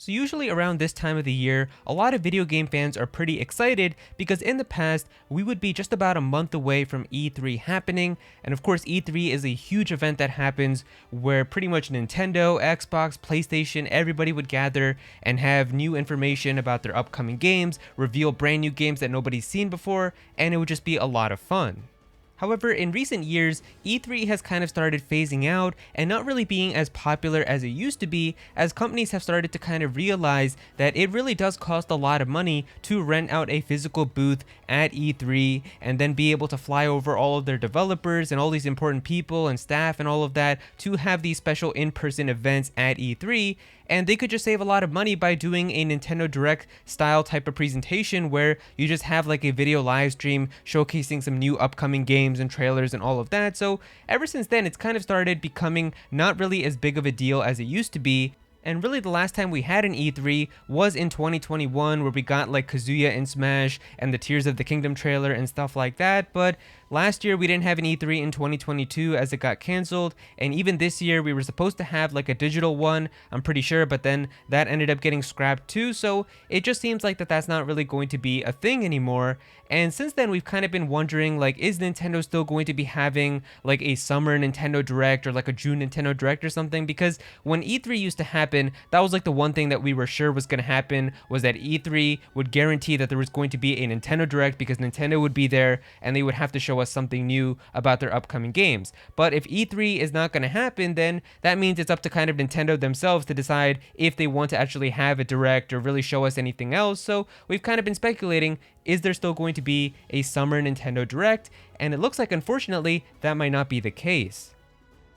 So usually around this time of the year, a lot of video game fans are pretty excited because in the past, we would be just about a month away from E3 happening, and of course E3 is a huge event that happens where pretty much Nintendo, Xbox, PlayStation, everybody would gather and have new information about their upcoming games, reveal brand new games that nobody's seen before, and it would just be a lot of fun. However, in recent years, E3 has kind of started phasing out and not really being as popular as it used to be, as companies have started to kind of realize that it really does cost a lot of money to rent out a physical booth at E3 and then be able to fly over all of their developers and all these important people and staff and all of that to have these special in-person events at E3. And they could just save a lot of money by doing a Nintendo Direct style type of presentation where you just have like a video live stream showcasing some new upcoming games and trailers and all of that. So ever since then, it's kind of started becoming not really as big of a deal as it used to be. And really the last time we had an E3 was in 2021 where we got like Kazuya in Smash and the Tears of the Kingdom trailer and stuff like that. But last year we didn't have an E3 in 2022 as it got canceled, and even this year we were supposed to have like a digital one, I'm pretty sure, but then that ended up getting scrapped too, so it just seems like that's not really going to be a thing anymore. And since then we've kind of been wondering, like, is Nintendo still going to be having like a summer Nintendo Direct or like a June Nintendo Direct or something? Because when E3 used to happen, that was like the one thing that we were sure was going to happen, was that E3 would guarantee that there was going to be a Nintendo Direct because Nintendo would be there and they would have to show us something new about their upcoming games. But if E3 is not going to happen, then that means it's up to kind of Nintendo themselves to decide if they want to actually have a Direct or really show us anything else. So we've kind of been speculating, is there still going to be a summer Nintendo Direct? And it looks like, unfortunately, that might not be the case.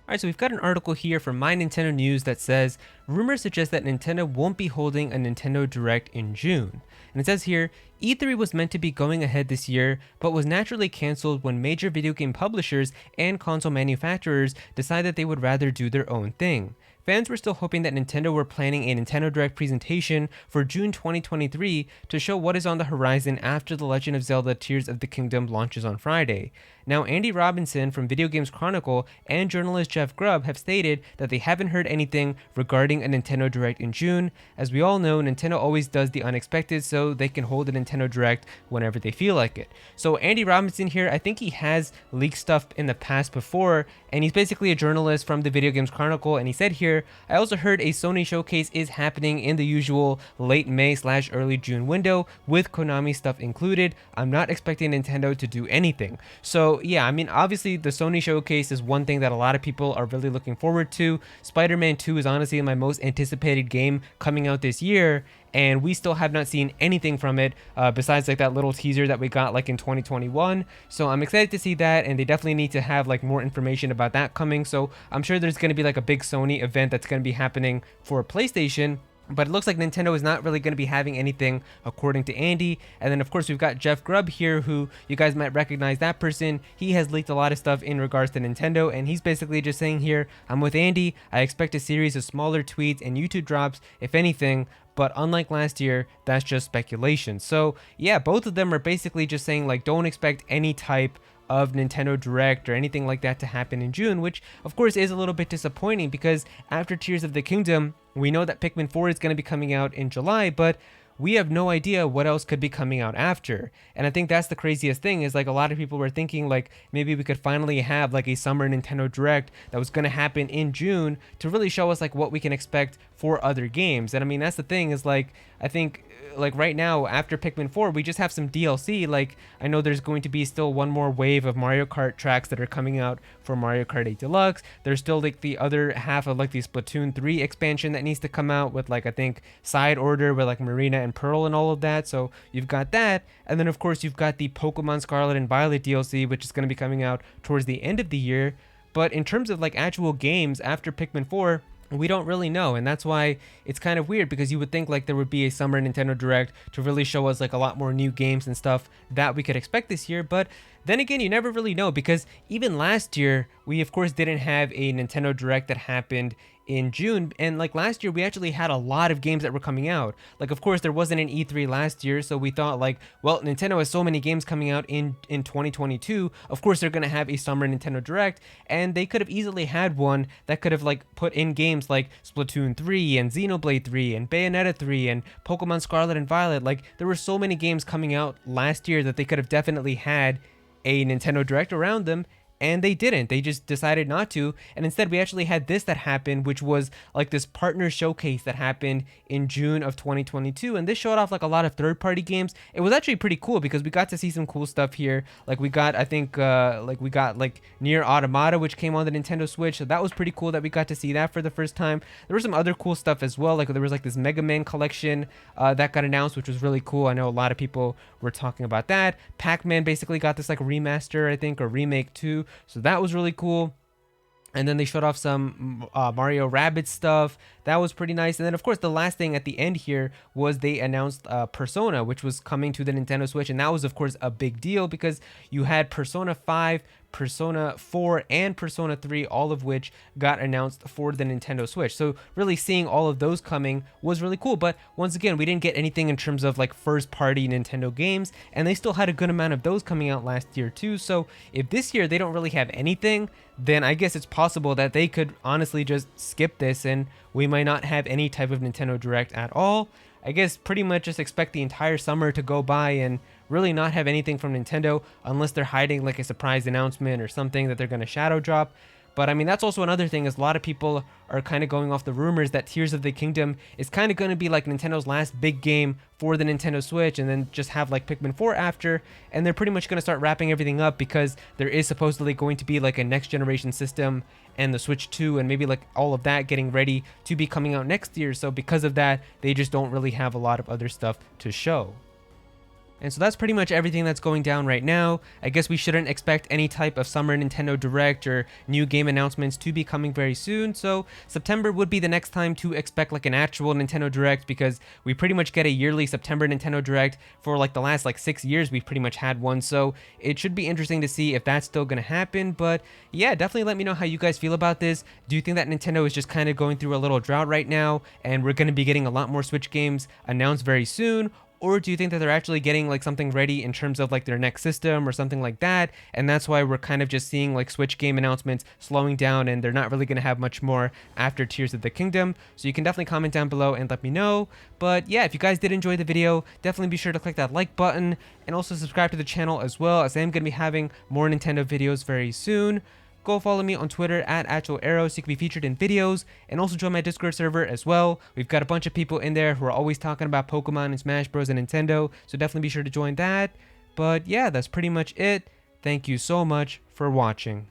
Alright, so we've got an article here from My Nintendo News that says, rumors suggest that Nintendo won't be holding a Nintendo Direct in June. And it says here, E3 was meant to be going ahead this year, but was naturally cancelled when major video game publishers and console manufacturers decided they would rather do their own thing. Fans were still hoping that Nintendo were planning a Nintendo Direct presentation for June 2023 to show what is on the horizon after The Legend of Zelda Tears of the Kingdom launches on Friday. Now, Andy Robinson from Video Games Chronicle and journalist Jeff Grubb have stated that they haven't heard anything regarding a Nintendo Direct in June. As we all know, Nintendo always does the unexpected, so they can hold a Nintendo Direct whenever they feel like it. So Andy Robinson here, I think he has leaked stuff in the past before, and he's basically a journalist from the Video Games Chronicle, and he said here, I also heard a Sony showcase is happening in the usual late May/early June window with Konami stuff included. I'm not expecting Nintendo to do anything. So yeah, I mean, obviously the Sony showcase is one thing that a lot of people are really looking forward to. Spider-Man 2 is honestly my most anticipated game coming out this year, and we still have not seen anything from it besides like that little teaser that we got like in 2021. So I'm excited to see that, and they definitely need to have like more information about that coming. So I'm sure there's going to be like a big Sony event that's going to be happening for PlayStation. But it looks like Nintendo is not really going to be having anything, according to Andy. And then, of course, we've got Jeff Grubb here, who you guys might recognize that person. He has leaked a lot of stuff in regards to Nintendo, and he's basically just saying here, I'm with Andy. I expect a series of smaller tweets and YouTube drops, if anything. But unlike last year, that's just speculation. So yeah, both of them are basically just saying, like, don't expect any type of Nintendo Direct or anything like that to happen in June, which of course is a little bit disappointing because after Tears of the Kingdom, we know that Pikmin 4 is going to be coming out in July, but we have no idea what else could be coming out after. And I think that's the craziest thing, is like a lot of people were thinking like maybe we could finally have like a summer Nintendo Direct that was going to happen in June to really show us like what we can expect for other games. And I mean, that's the thing, is like, I think like right now after Pikmin 4 we just have some DLC. Like, I know there's going to be still one more wave of Mario Kart tracks that are coming out for Mario Kart 8 Deluxe. There's still like the other half of like the Splatoon 3 expansion that needs to come out with like, I think, Side Order with like Marina and Pearl and all of that. So you've got that, and then of course you've got the Pokemon Scarlet and Violet DLC, which is going to be coming out towards the end of the year. But in terms of like actual games after Pikmin 4, we don't really know, and that's why it's kind of weird, because you would think like there would be a summer Nintendo Direct to really show us like a lot more new games and stuff that we could expect this year. But then again, you never really know, because even last year we of course didn't have a Nintendo Direct that happened in June. And like last year, we actually had a lot of games that were coming out. Like, of course, there wasn't an E3 last year, so we thought like, well, Nintendo has so many games coming out in 2022. Of course, they're gonna have a summer Nintendo Direct, and they could have easily had one that could have like put in games like Splatoon 3 and Xenoblade 3 and Bayonetta 3 and Pokemon Scarlet and Violet. Like, there were so many games coming out last year that they could have definitely had a Nintendo Direct around them, and they didn't. They just decided not to, and instead we actually had this that happened, which was like this partner showcase that happened in June of 2022, and this showed off like a lot of third-party games. It was actually pretty cool because we got to see some cool stuff here. Like we got, I think, we got like Nier Automata, which came on the Nintendo Switch, so that was pretty cool that we got to see that for the first time. There was some other cool stuff as well, like there was like this Mega Man collection that got announced, which was really cool. I know a lot of people were talking about that. Pac-Man basically got this like remaster, I think, or remake too. So that was really cool. And then they showed off some Mario Rabbids stuff. That was pretty nice. And then, of course, the last thing at the end here was they announced Persona, which was coming to the Nintendo Switch. And that was, of course, a big deal because you had Persona 5, Persona 4, and Persona 3, all of which got announced for the Nintendo Switch. So really seeing all of those coming was really cool. But once again, we didn't get anything in terms of like first-party Nintendo games. And they still had a good amount of those coming out last year, too. So if this year they don't really have anything, then I guess it's possible that they could honestly just skip this and we might not have any type of Nintendo Direct at all. I guess pretty much just expect the entire summer to go by and really not have anything from Nintendo unless they're hiding like a surprise announcement or something that they're going to shadow drop. But I mean, that's also another thing, is a lot of people are kind of going off the rumors that Tears of the Kingdom is kind of going to be like Nintendo's last big game for the Nintendo Switch, and then just have like Pikmin 4 after, and they're pretty much going to start wrapping everything up because there is supposedly going to be like a next generation system and the Switch 2 and maybe like all of that getting ready to be coming out next year. So because of that, they just don't really have a lot of other stuff to show. And so that's pretty much everything that's going down right now. I guess we shouldn't expect any type of summer Nintendo Direct or new game announcements to be coming very soon. So September would be the next time to expect like an actual Nintendo Direct, because we pretty much get a yearly September Nintendo Direct for like the last like 6 years. We've pretty much had one. So it should be interesting to see if that's still going to happen. But yeah, definitely let me know how you guys feel about this. Do you think that Nintendo is just kind of going through a little drought right now and we're going to be getting a lot more Switch games announced very soon? Or do you think that they're actually getting like something ready in terms of like their next system or something like that, and that's why we're kind of just seeing like Switch game announcements slowing down and they're not really going to have much more after Tears of the Kingdom? So you can definitely comment down below and let me know. But yeah, if you guys did enjoy the video, definitely be sure to click that like button and also subscribe to the channel, as well as I am going to be having more Nintendo videos very soon. Go follow me on Twitter at Aero so you can be featured in videos, and also join my Discord server as well. We've got a bunch of people in there who are always talking about Pokemon and Smash Bros and Nintendo, so definitely be sure to join that. But yeah, that's pretty much it. Thank you so much for watching.